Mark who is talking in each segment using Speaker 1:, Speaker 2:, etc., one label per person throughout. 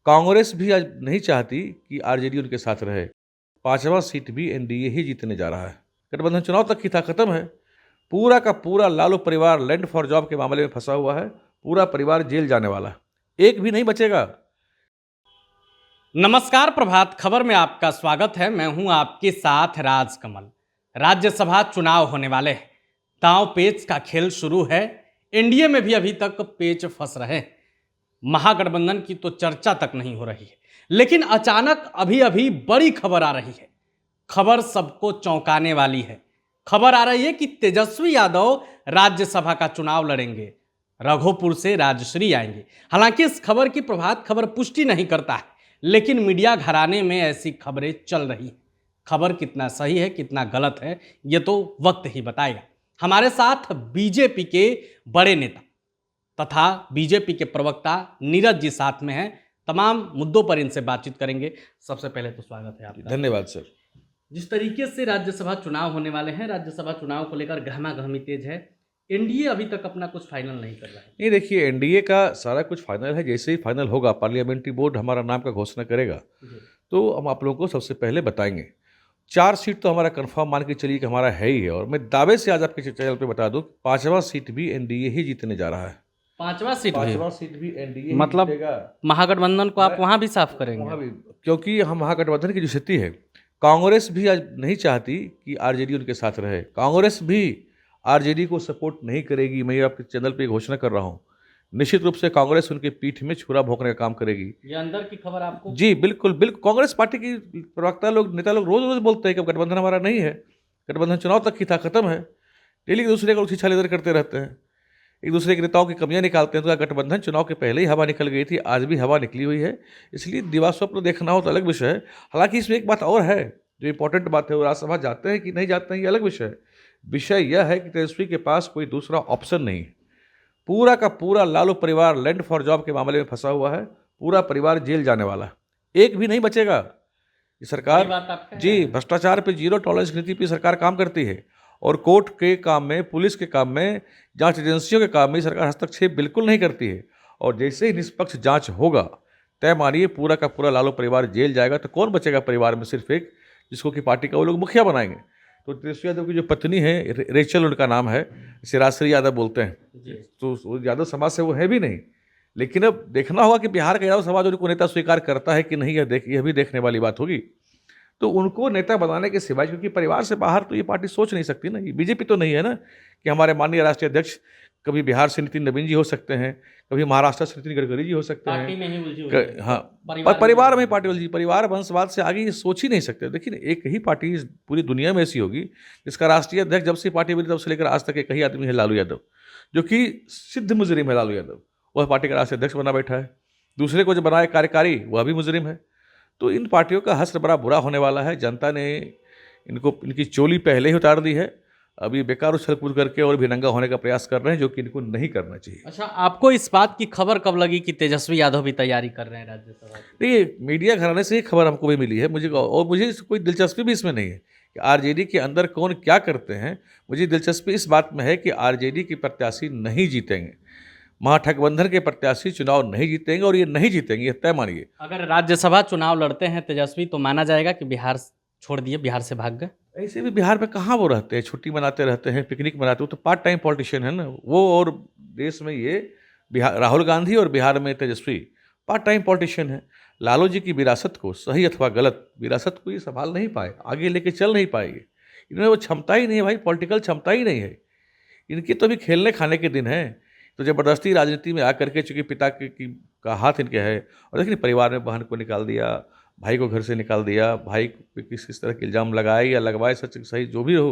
Speaker 1: कांग्रेस भी आज नहीं चाहती कि आरजेडी उनके साथ रहे। पांचवा सीट भी एनडीए ही जीतने जा रहा है। गठबंधन चुनाव तक की था, खत्म है। पूरा का पूरा लालू परिवार लैंड फॉर जॉब के मामले में फंसा हुआ है। पूरा परिवार जेल जाने वाला है, एक भी नहीं बचेगा।
Speaker 2: नमस्कार, प्रभात खबर में आपका स्वागत है। मैं हूं आपके साथ राजकमल। राज्यसभा चुनाव होने वाले हैं। दांव पेच का खेल शुरू है। एनडीए में भी अभी तक पेच फंस रहे हैं। महागठबंधन की तो चर्चा तक नहीं हो रही है, लेकिन अचानक अभी अभी बड़ी खबर आ रही है। खबर सबको चौंकाने वाली है। खबर आ रही है कि तेजस्वी यादव राज्यसभा का चुनाव लड़ेंगे। रघोपुर से राजश्री आएंगे। हालांकि इस खबर की प्रभात खबर पुष्टि नहीं करता है, लेकिन मीडिया घराने में ऐसी खबरें चल रही हैं। खबर कितना सही है, कितना गलत है, ये तो वक्त ही बताएगा। हमारे साथ बीजेपी के बड़े नेता तथा बीजेपी के प्रवक्ता नीरज जी साथ में हैं। तमाम मुद्दों पर इनसे बातचीत करेंगे। सबसे पहले तो स्वागत है आपका।
Speaker 1: धन्यवाद सर।
Speaker 2: जिस तरीके से राज्यसभा चुनाव होने वाले हैं, राज्यसभा चुनाव को लेकर गहमा गहमी तेज है। एनडीए अभी तक अपना कुछ फाइनल नहीं कर रहा है।
Speaker 1: नहीं, देखिए, एनडीए का सारा कुछ फाइनल है। जैसे ही फाइनल होगा, पार्लियामेंट्री बोर्ड हमारा नाम का घोषणा करेगा तो हम आप लोगों को सबसे पहले बताएंगे। 4 सीट तो हमारा कंफर्म मान के चलिए कि हमारा है ही है। और मैं दावे से आज आपके चैनल पे बता दूं, पांचवा सीट भी एनडीए ही जीतने जा रहा है।
Speaker 2: पांचवा सीट भी
Speaker 1: एनडीए
Speaker 2: मतलब
Speaker 1: जीतेगा।
Speaker 2: महागठबंधन को आप वहां भी साफ करेंगे?
Speaker 1: वहाँ भी, क्योंकि हम महागठबंधन की जो स्थिति है, कांग्रेस भी आज नहीं चाहती कि आरजेडी उनके साथ रहे। कांग्रेस भी आरजेडी को सपोर्ट नहीं करेगी। मैं आपके चैनल पे घोषणा कर रहा हूँ। निश्चित रूप से कांग्रेस उनके पीठ में छुरा भोंकने का काम करेगी।
Speaker 2: ये अंदर की खबर आपको?
Speaker 1: जी बिल्कुल बिल्कुल। कांग्रेस पार्टी की प्रवक्ता लोग, नेता लोग रोज रोज बोलते हैं कि गठबंधन हमारा नहीं है। गठबंधन चुनाव तक की था, खत्म है। डेली एक दूसरे को छीछा लेदर करते रहते हैं, एक दूसरे के नेताओं की कमियां निकालते हैं। तो गठबंधन चुनाव के पहले ही हवा निकल गई थी, आज भी हवा निकली हुई है। इसलिए दिवास्वप्न देखना हो तो अलग विषय है। हालांकि इसमें एक बात और है जो इंपॉर्टेंट बात है, वो राज्यसभा जाते हैं कि नहीं जाते हैं, ये अलग विषय है। विषय यह है कि तेजस्वी के पास कोई दूसरा ऑप्शन नहीं है। पूरा का पूरा लालू परिवार लैंड फॉर जॉब के मामले में फंसा हुआ है। पूरा परिवार जेल जाने वाला है, एक भी नहीं बचेगा। ये सरकार जी भ्रष्टाचार पे जीरो टॉलरेंस नीति पे सरकार काम करती है। और कोर्ट के काम में, पुलिस के काम में, जांच एजेंसियों के काम में सरकार हस्तक्षेप बिल्कुल नहीं करती है। और जैसे ही निष्पक्ष जांच होगा, तय मानिए पूरा का पूरा लालू परिवार जेल जाएगा। तो कौन बचेगा परिवार में? सिर्फ एक, जिसको कि पार्टी का वो लोग मुखिया बनाएंगे। तो तेजस्वी यादव की जो पत्नी है, रेचल उनका नाम है, इसे राजश्री यादव बोलते हैं। तो यादव समाज से वो है भी नहीं। लेकिन अब देखना होगा कि बिहार का यादव समाज उनको नेता स्वीकार करता है कि नहीं, यह भी देखने वाली बात होगी। तो उनको नेता बनाने के सिवाय, क्योंकि परिवार से बाहर तो ये पार्टी सोच नहीं सकती ना। ये बीजेपी तो नहीं है ना कि हमारे माननीय राष्ट्रीय अध्यक्ष कभी बिहार से नितिन नवीन जी हो सकते हैं, कभी महाराष्ट्र से नितिन गडकरी जी हो सकते हैं। हाँ, परिवार में पार्टी उलझी। परिवार वंशवाद से आगे ये सोच ही नहीं सकते। देखिए, एक ही पार्टी पूरी दुनिया में ऐसी होगी जिसका राष्ट्रीय अध्यक्ष जब से पार्टी बनी तब से लेकर आज तक एक ही आदमी है, लालू यादव, जो कि सिद्ध मुजरिम है। लालू यादव वह पार्टी का राष्ट्रीय अध्यक्ष बना बैठा है। दूसरे को जो बनाए कार्यकारी, वह भी मुजरिम है। तो इन पार्टियों का हश्र बड़ा बुरा होने वाला है। जनता ने इनकी चोली पहले ही उतार दी है। अभी बेकार उछल कूद करके और भी नंगा होने का प्रयास कर रहे हैं, जो कि इनको नहीं करना चाहिए।
Speaker 2: अच्छा, आपको इस बात की खबर कब लगी कि तेजस्वी यादव भी तैयारी कर रहे हैं राज्यसभा?
Speaker 1: देखिए, मीडिया घराने से ही खबर हमको भी मिली है मुझे, और मुझे कोई दिलचस्पी भी इसमें नहीं है कि आरजेडी के अंदर कौन क्या करते हैं। मुझे दिलचस्पी इस बात में है कि आरजेडी के प्रत्याशी नहीं जीतेंगे। महागठबंधन के प्रत्याशी चुनाव नहीं जीतेंगे, और ये नहीं जीतेंगे, ये तय मानिए।
Speaker 2: अगर राज्यसभा चुनाव लड़ते हैं तेजस्वी, तो माना जाएगा कि बिहार छोड़ दिए, बिहार से भाग गए।
Speaker 1: ऐसे भी बिहार में कहाँ वो रहते हैं, छुट्टी मनाते रहते हैं, पिकनिक मनाते हैं। वो तो पार्ट टाइम पॉलिटिशियन है ना वो। और देश में ये बिहार, राहुल गांधी और बिहार में तेजस्वी पार्ट टाइम पॉलिटिशियन है। लालू जी की विरासत को, सही अथवा गलत, विरासत को ये संभाल नहीं पाए, आगे लेके चल नहीं पाएंगे। इनमें वो क्षमता ही नहीं है भाई, पॉलिटिकल क्षमता ही नहीं है इनकी। तो अभी खेलने खाने के दिन है। तो ज़बरदस्ती राजनीति में आकर के, चूँकि पिता का हाथ इनके है, और देखिए परिवार में बहन को निकाल दिया, भाई को घर से निकाल दिया, भाई पे किस तरह के इल्ज़ाम लगाए या लगवाए, सच सही जो भी हो,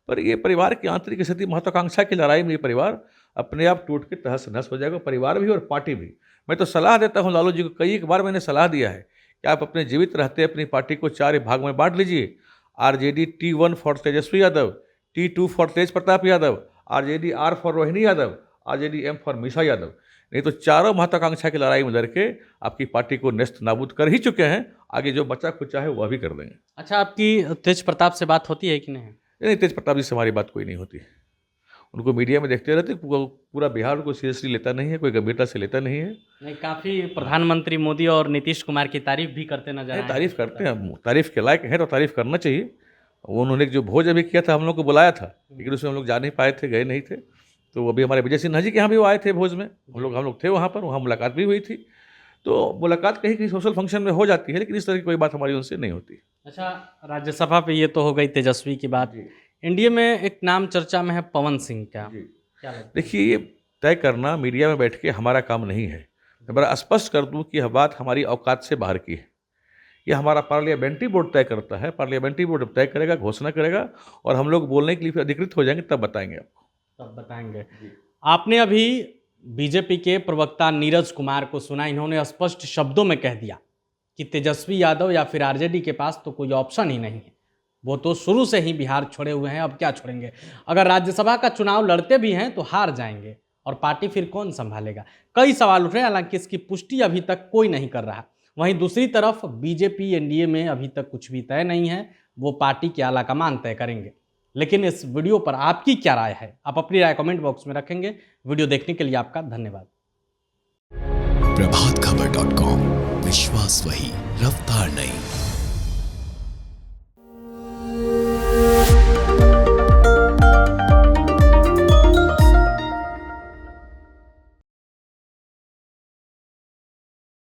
Speaker 1: पर ये परिवार की आंतरिक स्थिति, महत्वाकांक्षा की लड़ाई में ये परिवार अपने आप टूट के तहस नहस हो जाएगा, परिवार भी और पार्टी भी। मैं तो सलाह देता हूँ लालू जी को, कई एक बार मैंने सलाह दिया है कि आप अपने जीवित रहते अपनी पार्टी को 4 भाग में बांट लीजिए। RJD T1 for Tejashwi Yadav, T2 for Tej Pratap Yadav, RJD R for Rohini Yadav, RJD M for Misa Yadav. नहीं तो चारों महत्वाकांक्षा की लड़ाई में लड़ के आपकी पार्टी को नेस्त नाबूद कर ही चुके हैं। आगे जो बचा खुचा है वह भी कर देंगे।
Speaker 2: अच्छा, आपकी तेज प्रताप से बात होती है कि नहीं?
Speaker 1: नहीं, तेज प्रताप जी से हमारी बात कोई नहीं होती। उनको मीडिया में देखते रहते, पूरा बिहार को सीरियसली लेता नहीं है, कोई गंभीरता से लेता नहीं है।
Speaker 2: नहीं, काफ़ी प्रधानमंत्री मोदी और नीतीश कुमार की तारीफ भी करते नजर आए।
Speaker 1: तारीफ करते हैं, तारीफ के लायक है तो तारीफ करना चाहिए। वो उन्होंने जो भोज अभी किया था, हम लोग को बुलाया था, लेकिन उसमें हम लोग जा नहीं पाए थे, गए नहीं थे। तो अभी हमारे विजय सिन्हा जी के यहाँ भी वो आए थे भोज में, हम लोग थे वहाँ पर, वहाँ मुलाकात भी हुई थी। तो मुलाकात कहीं कहीं सोशल फंक्शन में हो जाती है, लेकिन इस तरह की कोई बात हमारी उनसे नहीं होती।
Speaker 2: अच्छा, राज्यसभा पे ये तो हो गई तेजस्वी की बात। एनडीए में एक नाम चर्चा में है, पवन सिंह का, क्या लगता है?
Speaker 1: देखिए, ये तय करना मीडिया में बैठ के हमारा काम नहीं है। मैं बड़ा स्पष्ट कर दूं कि यह बात हमारी औकात से बाहर की है। ये हमारा पार्लियामेंट्री बोर्ड तय करता है। पार्लियामेंट्री बोर्ड तय करेगा, घोषणा करेगा, और हम लोग बोलने के लिए फिर अधिकृत हो जाएंगे, तब बताएंगे आपको।
Speaker 2: तब बताएंगे। आपने अभी बीजेपी के प्रवक्ता नीरज कुमार को सुना, इन्होंने स्पष्ट शब्दों में कह दिया कि तेजस्वी यादव या फिर आरजेडी के पास तो कोई ऑप्शन ही नहीं है, वो तो शुरू से ही बिहार छोड़े हुए हैं, अब क्या छोड़ेंगे। अगर राज्यसभा का चुनाव लड़ते भी हैं तो हार जाएंगे, और पार्टी फिर कौन संभालेगा। कई सवाल उठ रहे हैं, हालांकि इसकी पुष्टि अभी तक कोई नहीं कर रहा। वहीं दूसरी तरफ बीजेपी एनडीए में अभी तक कुछ भी तय नहीं है, वो पार्टी के आलाकमान तय करेंगे। लेकिन इस वीडियो पर आपकी क्या राय है, आप अपनी राय कमेंट बॉक्स में रखेंगे। वीडियो देखने के लिए आपका धन्यवाद।
Speaker 3: प्रभातखबर.com